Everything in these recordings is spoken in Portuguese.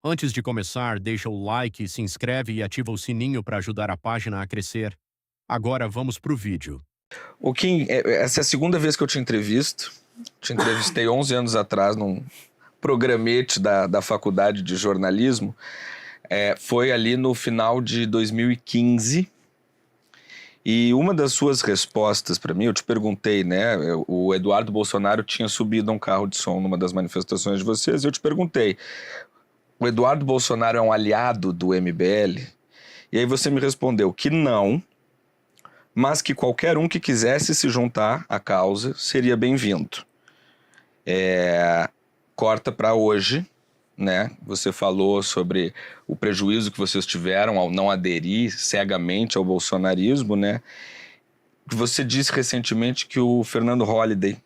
Antes de começar, deixa o like, se inscreve e ativa o sininho para ajudar a página a crescer. Agora vamos pro vídeo. O Kim, essa é a segunda vez que eu te entrevisto. Te entrevistei 11 anos atrás num programete da faculdade de jornalismo. Foi ali no final de 2015. E uma das suas respostas para mim, eu te perguntei, né? O Eduardo Bolsonaro tinha subido a um carro de som numa das manifestações de vocês, e eu te perguntei: o Eduardo Bolsonaro é um aliado do MBL? E aí você me respondeu que não, mas que qualquer um que quisesse se juntar à causa seria bem-vindo. Corta para hoje, né? Você falou sobre o prejuízo que vocês tiveram ao não aderir cegamente ao bolsonarismo, né? Você disse recentemente que o Fernando Holliday,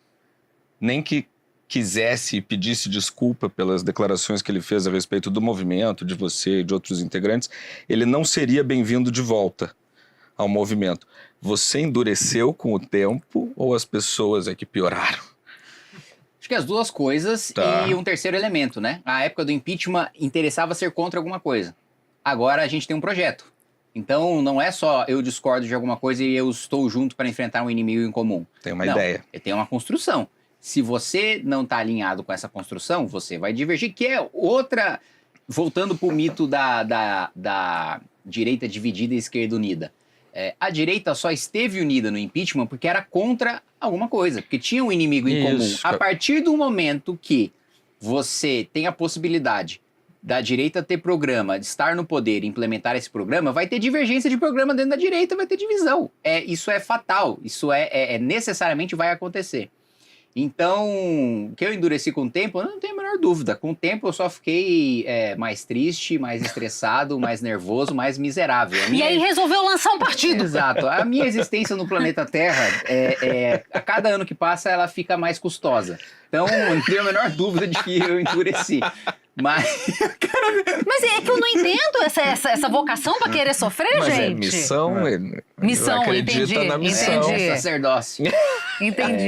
nem que quisesse e pedisse desculpa pelas declarações que ele fez a respeito do movimento, de você e de outros integrantes, ele não seria bem-vindo de volta ao movimento. Você endureceu com o tempo ou as pessoas é que pioraram? Acho que as duas coisas Tá. e um terceiro elemento, né? Na época do impeachment interessava ser contra alguma coisa. Agora a gente tem um projeto. Então não é só eu discordo de alguma coisa e eu estou junto para enfrentar um inimigo em comum. Tem uma Não, ideia. tem uma construção. Se você não está alinhado com essa construção, você vai divergir, que é outra... Voltando para o mito da direita dividida e esquerda unida. A direita só esteve unida no impeachment porque era contra alguma coisa, porque tinha um inimigo em comum. Isso. A partir do momento que você tem a possibilidade da direita ter programa, de estar no poder e implementar esse programa, vai ter divergência de programa dentro da direita, vai ter divisão. Isso é fatal, isso necessariamente vai acontecer. Então, que eu endureci com o tempo, eu não tenho a menor dúvida. Com o tempo eu só fiquei mais triste, mais estressado, mais nervoso, mais miserável. E aí resolveu lançar um partido. Exato. A minha existência no planeta Terra, a cada ano que passa, ela fica mais custosa. Então, não tenho a menor dúvida de que eu endureci. Mas é que eu não entendo essa vocação pra querer sofrer, Mas gente. é missão, ele Missão, acredita entendi, na missão. entendi. sacerdócio. Entendi.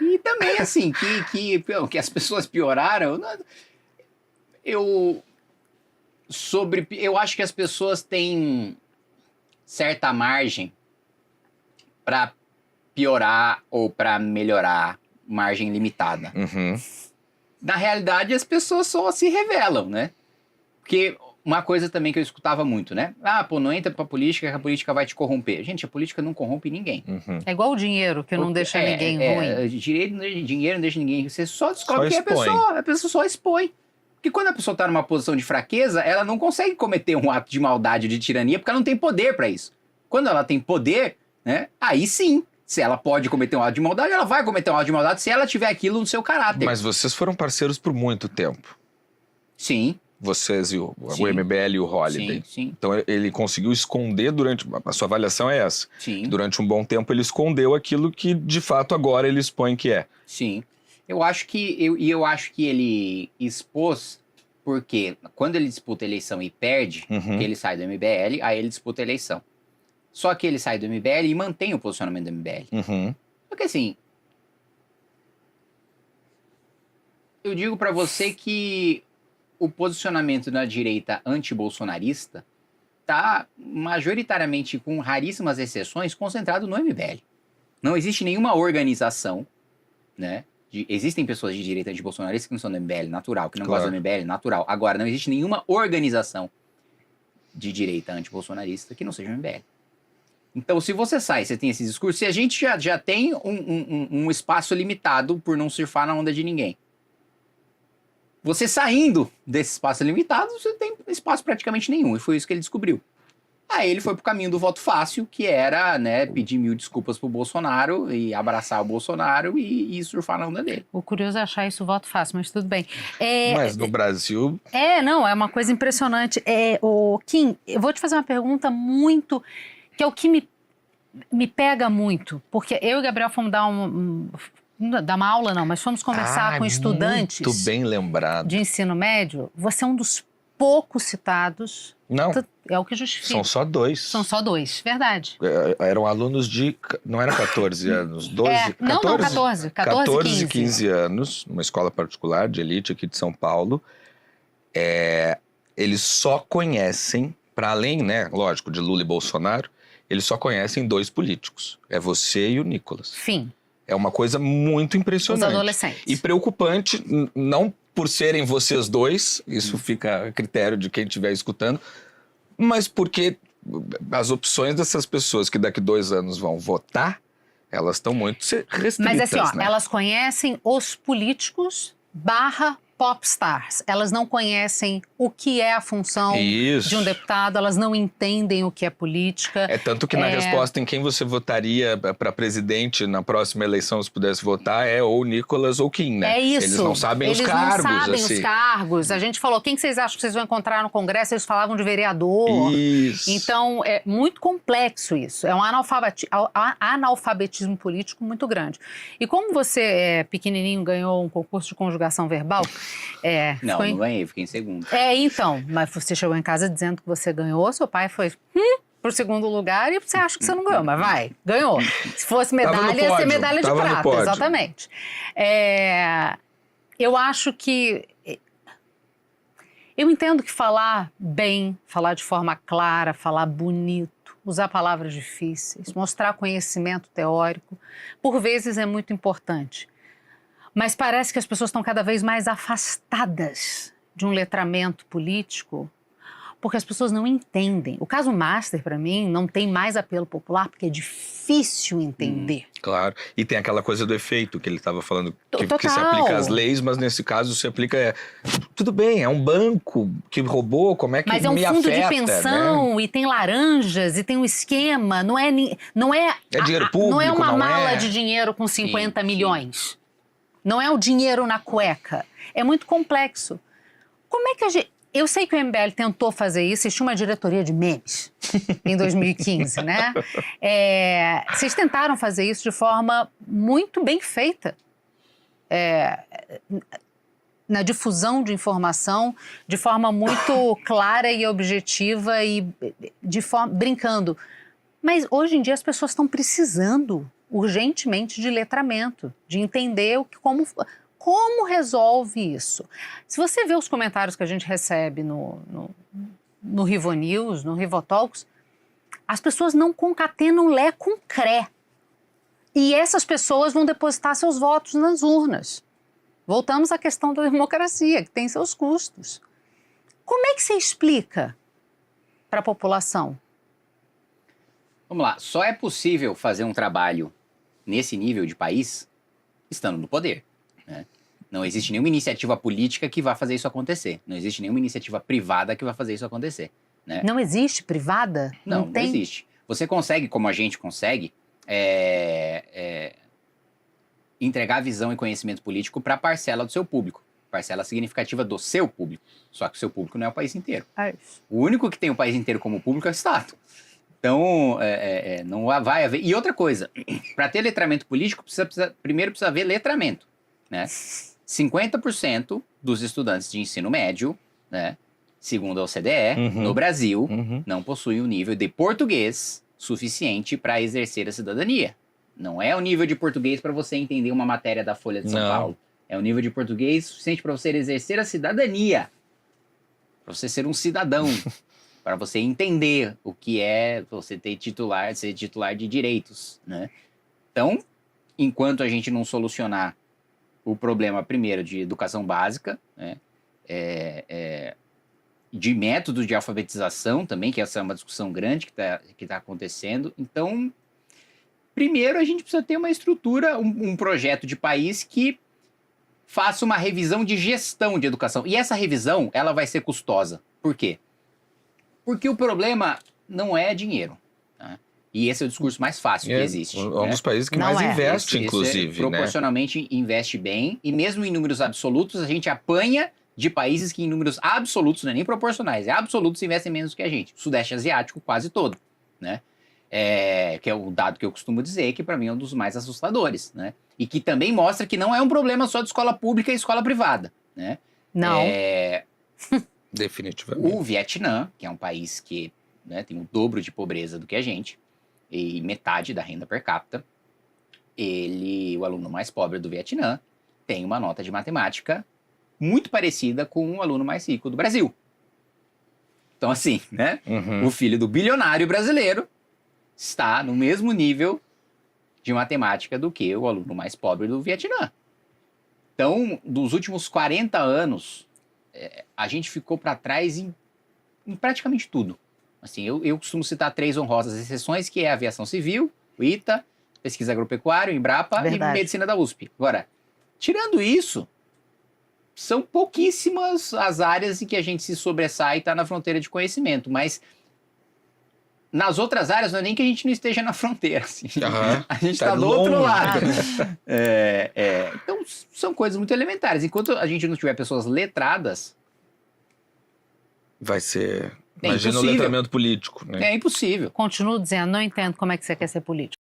E também, assim, que as pessoas pioraram. Eu acho que as pessoas têm certa margem para piorar ou para melhorar, margem limitada. Uhum. Na realidade, as pessoas só se revelam, né? Porque uma coisa também que eu escutava muito, né? Não entra pra política que a política vai te corromper. Gente, a política não corrompe ninguém. Uhum. É igual o dinheiro, que não deixa ninguém ruim. Dinheiro não deixa ninguém. Você só descobre Só que a pessoa só expõe. Porque quando a pessoa tá numa posição de fraqueza, ela não consegue cometer um ato de maldade ou de tirania, porque ela não tem poder pra isso. Quando ela tem poder, né? Aí sim. Se ela pode cometer um ato de maldade, ela vai cometer um ato de maldade se ela tiver aquilo no seu caráter. Mas vocês foram parceiros por muito tempo. Sim. Vocês e o Sim. MBL e o Holliday. Sim. Então ele conseguiu esconder a sua avaliação é essa. Sim. Durante um bom tempo ele escondeu aquilo que de fato agora ele expõe que é. Sim. Eu acho que ele expôs porque quando ele disputa a eleição e perde, Uhum. que ele sai do MBL, aí ele disputa a eleição. Só que ele sai do MBL e mantém o posicionamento do MBL. Uhum. Porque assim, eu digo pra você que o posicionamento da direita anti-bolsonarista tá majoritariamente, com raríssimas exceções, concentrado no MBL. Não existe nenhuma organização, né? Existem pessoas de direita anti-bolsonaristas que não são do MBL, natural, que não Claro. gostam do MBL, natural. Agora, não existe nenhuma organização de direita anti-bolsonarista que não seja o MBL. Então, se você sai, você tem esse discurso, se a gente já tem um espaço limitado por não surfar na onda de ninguém. Você saindo desse espaço limitado, você tem espaço praticamente nenhum. E foi isso que ele descobriu. Aí ele foi pro caminho do voto fácil, que era, né, pedir 1000 desculpas pro Bolsonaro e abraçar o Bolsonaro e surfar na onda dele. O curioso é achar isso voto fácil, mas tudo bem. Mas no Brasil... Não, é uma coisa impressionante. Kim, eu vou te fazer uma pergunta muito... que é o que me pega muito. Porque eu e o Gabriel fomos dar uma aula, não, mas fomos conversar com estudantes Muito bem lembrado. de ensino médio. Você é um dos poucos citados. Não, É o que justifica. são só 2. São só 2, verdade. Eram alunos de... Não era 14 anos, 12... Não, 14 14 e e 15 anos, numa escola particular de elite aqui de São Paulo. eles só conhecem, para além, né, lógico, de Lula e Bolsonaro, eles só conhecem 2 políticos. É você e o Nicolas. Fim. É uma coisa muito Os impressionante. adolescentes. E preocupante, não por serem vocês 2, isso fica a critério de quem estiver escutando, mas porque as opções dessas pessoas que daqui 2 anos vão votar, elas estão muito restritas, Mas assim, ó, né? elas conhecem os políticos / popstars. Elas não conhecem o que é a função Isso. de um deputado, elas não entendem o que é política. É tanto que na resposta em quem você votaria para presidente na próxima eleição, se pudesse votar, é ou Nicolas ou Kim, né? É isso. Eles não sabem os cargos. Eles não sabem assim. os cargos. A gente falou, quem que vocês acham que vocês vão encontrar no Congresso? Eles falavam de vereador. Isso. Então, é muito complexo isso. É um analfabetismo político muito grande. E como você, pequenininho, ganhou um concurso de conjugação verbal... Não ganhei, fiquei em segundo. Então, mas você chegou em casa dizendo que você ganhou, seu pai foi pro segundo lugar e você acha que você não ganhou, mas vai, ganhou. Se fosse medalha, ia ser medalha de prata, exatamente. Eu acho que... Eu entendo que falar bem, falar de forma clara, falar bonito, usar palavras difíceis, mostrar conhecimento teórico, por vezes é muito importante. Mas parece que as pessoas estão cada vez mais afastadas de um letramento político, porque as pessoas não entendem. O caso Master, para mim, não tem mais apelo popular, porque é difícil entender. Claro. E tem aquela coisa do efeito que ele estava falando, que se Total. aplica às leis, mas nesse caso se aplica... Tudo bem, é um banco que roubou, como é que me afeta? Mas é um fundo afeta, de pensão, né? e tem laranjas, e tem um esquema, não é dinheiro público, não é uma não mala é... de dinheiro com 50 Sim. milhões. Não é o dinheiro na cueca. É muito complexo. Como é que a gente... Eu sei que o MBL tentou fazer isso, existia uma diretoria de memes em 2015, né? Vocês tentaram fazer isso de forma muito bem feita. Na difusão de informação, de forma muito clara e objetiva e brincando. Mas hoje em dia as pessoas estão precisando urgentemente de letramento, de entender como resolve isso. Se você vê os comentários que a gente recebe no Rivonews, no Rivotalks, as pessoas não concatenam Lé com Cré. E essas pessoas vão depositar seus votos nas urnas. Voltamos à questão da democracia, que tem seus custos. Como é que você explica para a população? Vamos lá, só é possível fazer um trabalho nesse nível de país estando no poder, né? Não existe nenhuma iniciativa política que vá fazer isso acontecer. Não existe nenhuma iniciativa privada que vá fazer isso acontecer, né? Não existe privada? Não tem? existe. Você consegue, como a gente consegue, entregar visão e conhecimento político para a parcela do seu público. Parcela significativa do seu público. Só que o seu público não é o país inteiro. O único que tem o país inteiro como público é o Estado. Então, não vai haver... E outra coisa, para ter letramento político, primeiro precisa haver letramento, né? 50% dos estudantes de ensino médio, né, segundo a OCDE, no Brasil, não possuem o nível de português suficiente para exercer a cidadania. Não é o nível de português para você entender uma matéria da Folha de São Paulo. É o nível de português suficiente para você exercer a cidadania. Para você ser um cidadão. Para você entender o que é você ser titular de direitos, né? Então, enquanto a gente não solucionar o problema, primeiro, de educação básica, né? De método de alfabetização também, que essa é uma discussão grande que tá acontecendo. Então, primeiro a gente precisa ter uma estrutura, um projeto de país que faça uma revisão de gestão de educação. E essa revisão, ela vai ser custosa. Por quê? Porque o problema não é dinheiro. Tá? E esse é o discurso mais fácil que existe. É um dos países que mais investe, inclusive. Proporcionalmente investe bem. E mesmo em números absolutos, a gente apanha de países que em números absolutos, não é nem proporcionais, absolutos investem menos que a gente. O Sudeste Asiático quase todo. Né? Que é o dado que eu costumo dizer, que para mim é um dos mais assustadores. Né? E que também mostra que não é um problema só de escola pública e escola privada. Né? Não. Definitivamente. O Vietnã, que é um país que, né, tem o dobro de pobreza do que a gente, e metade da renda per capita, o aluno mais pobre do Vietnã, tem uma nota de matemática muito parecida com o aluno mais rico do Brasil. Então, assim, né? O filho do bilionário brasileiro está no mesmo nível de matemática do que o aluno mais pobre do Vietnã. Então, dos últimos 40 anos, a gente ficou para trás em praticamente tudo. Assim, eu costumo citar 3 honrosas exceções, que é a aviação civil, o ITA, pesquisa agropecuária, o Embrapa e medicina da USP. Agora, tirando isso, são pouquíssimas as áreas em que a gente se sobressai e está na fronteira de conhecimento, mas nas outras áreas não é nem que a gente não esteja na fronteira, assim. A gente está do outro lado. Então, são coisas muito elementares. Enquanto a gente não tiver pessoas letradas... Vai ser... Imagina o letramento político, né? É impossível. Continuo dizendo, não entendo como é que você quer ser político.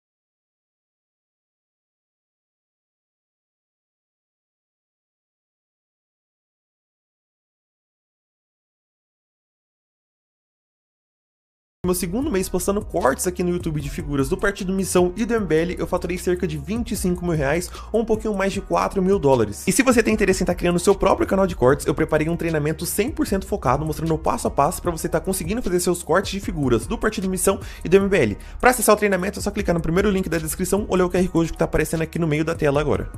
No meu segundo mês postando cortes aqui no YouTube de figuras do Partido Missão e do MBL, eu faturei cerca de 25 mil reais ou um pouquinho mais de 4 mil dólares. E se você tem interesse em estar criando o seu próprio canal de cortes, eu preparei um treinamento 100% focado, mostrando o passo a passo para você estar conseguindo fazer seus cortes de figuras do Partido Missão e do MBL. Para acessar o treinamento é só clicar no primeiro link da descrição ou ler o QR Code que está aparecendo aqui no meio da tela agora.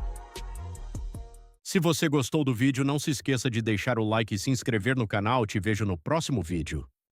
Se você gostou do vídeo, não se esqueça de deixar o like e se inscrever no canal. Te vejo no próximo vídeo.